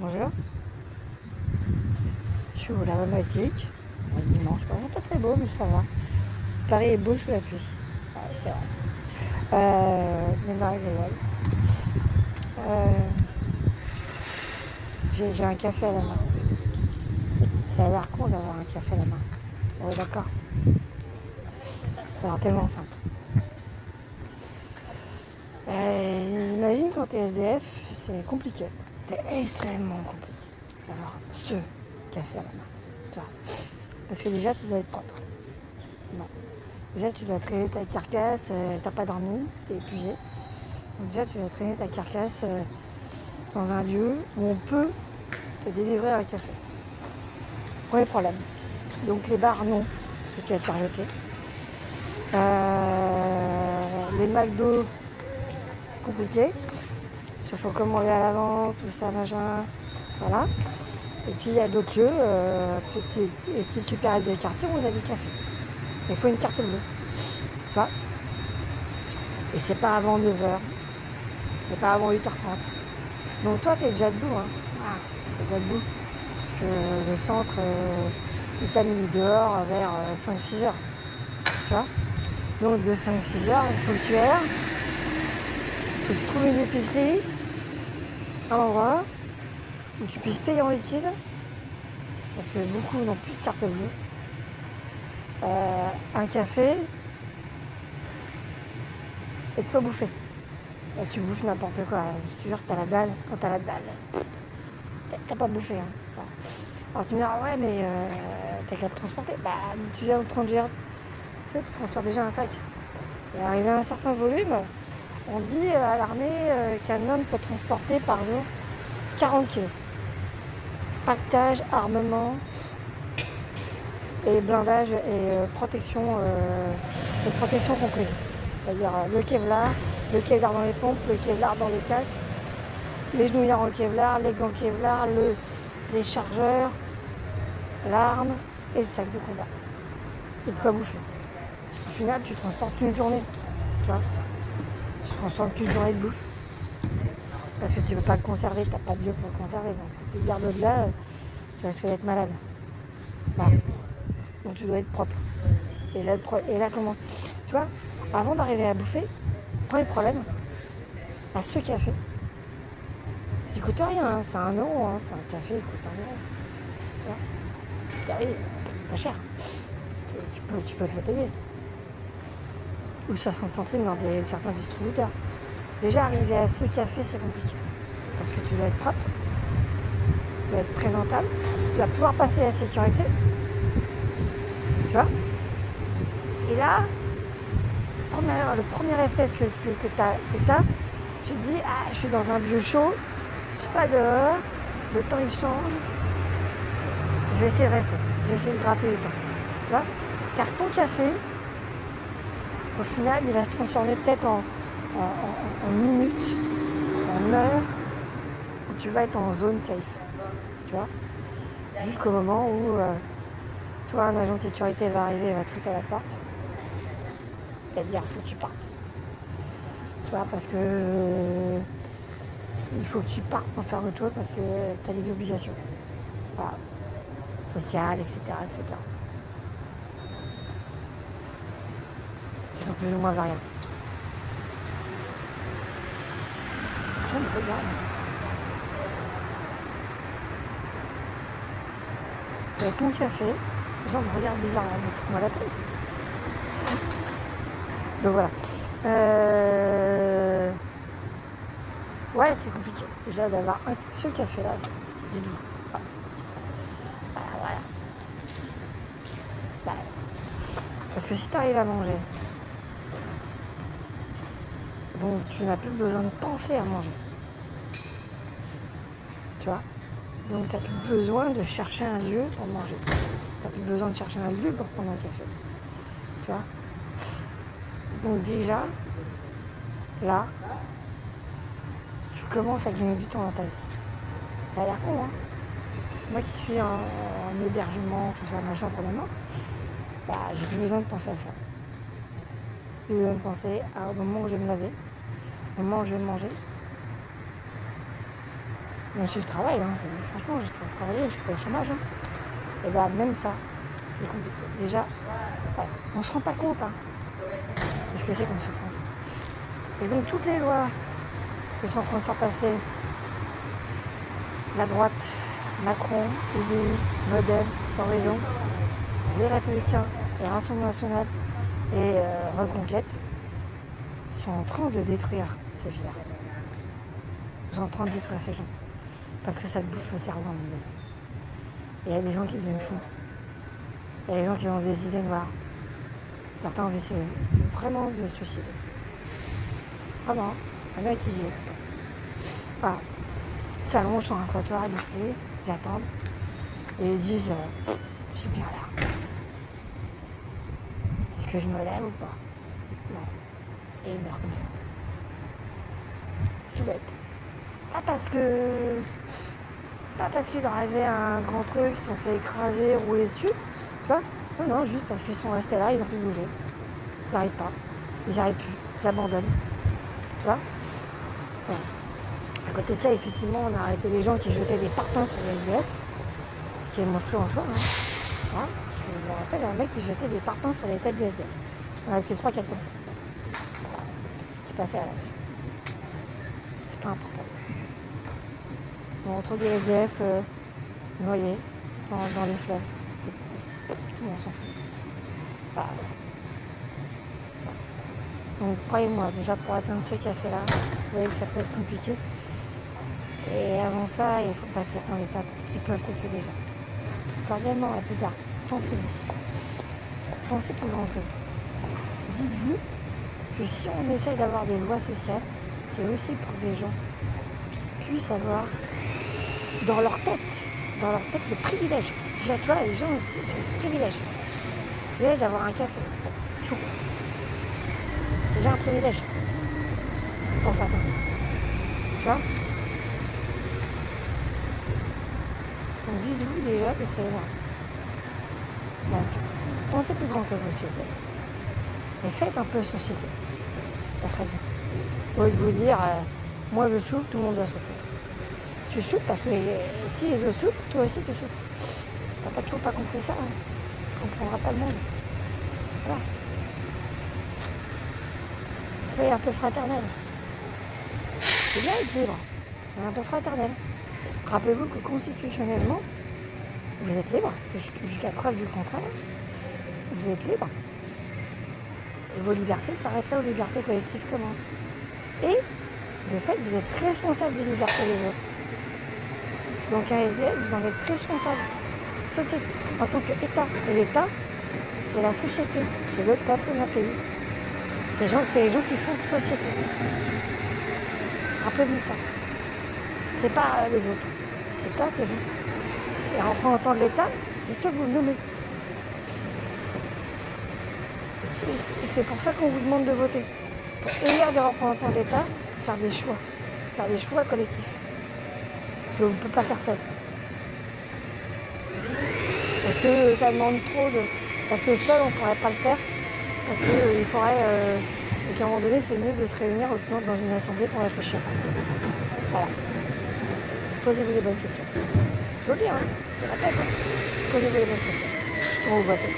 Bonjour, je suis au Lavomatique, un dimanche. Bon, pas très beau, mais ça va. Paris est beau sous la pluie. Ouais, c'est vrai. Mais non, agréable. Euh, j'ai un café à la main. Ça a l'air con d'avoir un café à la main. Oui, d'accord. Ça a l'air tellement simple. Imagine quand t'es SDF, c'est compliqué. C'est extrêmement compliqué d'avoir ce café à la main. Tu vois. Parce que déjà, tu dois être propre. Non. Déjà, tu dois traîner ta carcasse, t'as pas dormi, t'es épuisé. Donc déjà, tu dois traîner ta carcasse dans un lieu où on peut te délivrer un café. Premier problème. Donc les bars, non, parce que tu vas te faire jeter. Les McDo, c'est compliqué. Il faut commander à l'avance, tout ça, machin. Voilà. Et puis il y a d'autres lieux, petits super de quartier où on a du café. Il faut une carte bleue. Tu vois. Et c'est pas avant 9h. C'est pas avant 8h30. Donc toi, t'es déjà debout. Hein. Ah, t'es déjà debout. Parce que le centre, il t'a mis dehors vers 5-6 heures. Tu vois. Donc de 5-6 heures, il faut que tu erres. Il faut que tu trouves une épicerie, un endroit où tu puisses payer en liquide. Parce que beaucoup n'ont plus de carte bleue. Un café et de quoi bouffer. Et tu bouffes n'importe quoi. Je te jure, t'as la dalle. Quand t'as la dalle, t'as pas bouffé. Hein. Alors tu me dis, ah ouais, mais t'as qu'à te transporter. Bah, tu viens tu sais, tu transportes déjà un sac. Et arrivé à un certain volume, on dit à l'armée qu'un homme peut transporter par jour 40 kilos. Pactage, armement et blindage et protection comprise. C'est-à-dire le Kevlar dans les pompes, le Kevlar dans le casque, les genouillères en Kevlar, les gants Kevlar, les chargeurs, l'arme et le sac de combat. Et de quoi bouffer. Au final, tu transportes une journée. Tu vois, tu transportes une journée de bouffe. Parce que tu ne peux pas le conserver, tu n'as pas de lieu pour le conserver. Donc si tu le gardes au-delà, tu risques d'être malade. Voilà. Donc tu dois être propre. Et là, comment. Tu vois, avant d'arriver à bouffer, premier problème, à ce café, qui coûte rien, hein, c'est 1 euro, hein, c'est un café qui coûte 1 euro. Tu vois, t'arrives, pas cher. Tu peux te le payer. Ou 60 centimes dans certains distributeurs. Déjà, arriver à ce café, c'est compliqué. Parce que tu dois être propre, tu dois être présentable, tu vas pouvoir passer la sécurité. Tu vois. Et là, le premier réflexe que tu as, tu te dis, ah, je suis dans un lieu chaud, je suis pas dehors, le temps il change, je vais essayer de rester, je vais essayer de gratter du temps. Tu vois. Car ton café, au final, il va se transformer peut-être en minutes, en heures, où tu vas être en zone safe. Tu vois. Jusqu'au moment où soit un agent de sécurité va arriver et va te foutre à la porte et te dire faut que tu partes. Soit parce que il faut que tu partes pour faire autre chose parce que tu as des obligations. Voilà. Sociales, etc., etc. Qui sont plus ou moins variables. Je me regarde. C'est avec mon café. Les gens me regardent bizarrement, mais fous-moi la paix. Donc voilà. Ouais, c'est compliqué. Déjà d'avoir ce café-là, c'est compliqué. Dites-vous. Voilà. Bah, parce que si tu arrives à manger, donc tu n'as plus besoin de penser à manger. Tu vois. Donc tu n'as plus besoin de chercher un lieu pour manger. Tu n'as plus besoin de chercher un lieu pour prendre un café. Tu vois. Donc déjà, là, tu commences à gagner du temps dans ta vie. Ça a l'air con, hein. Moi qui suis en hébergement, tout ça, machin pour le moment, bah, j'ai plus besoin de penser à ça. J'ai besoin de penser au moment où je vais me laver, au moment où je vais manger, au Même si je travaille, hein, franchement, j'ai toujours travaillé, je suis pas au chômage. Hein. Et bien même ça, c'est compliqué. Déjà, voilà, on se rend pas compte de ce que c'est comme souffrance. Et donc toutes les lois que sont en train de faire passer la droite, Macron, UDI, Modem, Horizon, les Républicains, les Rassemblements nationaux et Reconquête sont en train de détruire ces villas. Ils sont en train de détruire ces gens. Parce que ça te bouffe le cerveau. Et il y a des gens qui deviennent fous. Il y a des gens qui ont des idées noires. Certains ont envie vraiment de se suicider. Vraiment. Il y en a qui s'allongent sur un trottoir, ils bougent plus, ils attendent. Et ils disent je suis bien là. Est-ce que je me lève ou pas? Non. Et ils meurent comme ça. Tout bête. Pas parce qu'il leur arrivait un grand truc, ils se sont fait écraser, rouler dessus. Tu vois? Non, juste parce qu'ils sont restés là, ils n'ont plus bougé. Ils n'arrivent pas. Ils n'y arrivent plus. Ils abandonnent. Tu vois? Voilà. À côté de ça, effectivement, on a arrêté les gens qui jetaient des parpaings sur les SDF. Ce qui est monstrueux en soi. Hein. Voilà. Je me rappelle un mec qui jetait des parpaings sur les têtes des SDF. On a été 3-4 comme ça. C'est passé à l'as. C'est pas important. On retrouve des SDF noyés dans les fleuves. Tout le monde s'en fout. Bah, donc croyez-moi, déjà pour atteindre ce café-là, vous voyez que ça peut être compliqué. Et avant ça, il faut passer plein d'étapes qui peuvent te tuer déjà. Cordialement, et plus tard, pensez-y. Pensez plus grand que vous. Dites-vous que si on essaye d'avoir des lois sociales, c'est aussi pour que des gens puissent avoir dans leur tête le privilège. Déjà, tu vois, les gens ont ce privilège. Le privilège d'avoir un café chaud. C'est déjà un privilège. Pour certains. Tu vois? Donc dites-vous déjà que c'est énorme. Donc, pensez plus grand que vous, s'il vous plaît. Et faites un peu société. Ça serait bien. Au lieu de vous dire, moi je souffre, tout le monde doit souffrir. Tu souffres parce que si les autres souffrent, toi aussi tu souffres. T'as toujours pas compris ça. Hein. Tu comprendras pas le monde. Voilà. Soyez un peu fraternel. C'est bien être libre. Soyez un peu fraternel. Rappelez-vous que constitutionnellement, vous êtes libre, jusqu'à preuve du contraire. Vous êtes libre. Et vos libertés s'arrêtent là où les libertés collectives commencent. Et, de fait, vous êtes responsable des libertés des autres. Donc un SDF, vous en êtes responsable. Société, en tant qu'État. Et l'État, c'est la société, c'est le peuple d'un pays. C'est les gens qui font société. Rappelez-vous ça. C'est pas les autres. L'État, c'est vous. Et en représentant de l'État, c'est ceux que vous nommez. Et c'est pour ça qu'on vous demande de voter. Pour élire des représentants de l'État, faire des choix collectifs. Que vous ne pouvez pas faire seul. Parce que ça demande trop de... Parce que seul, on ne pourrait pas le faire. Parce qu'il faudrait... et qu'à un moment donné, c'est mieux de se réunir dans une assemblée pour réfléchir. Voilà. Posez-vous des bonnes questions. Je vous le dis, hein. Je le répète. Hein. Posez-vous des bonnes questions. Pour vous voter.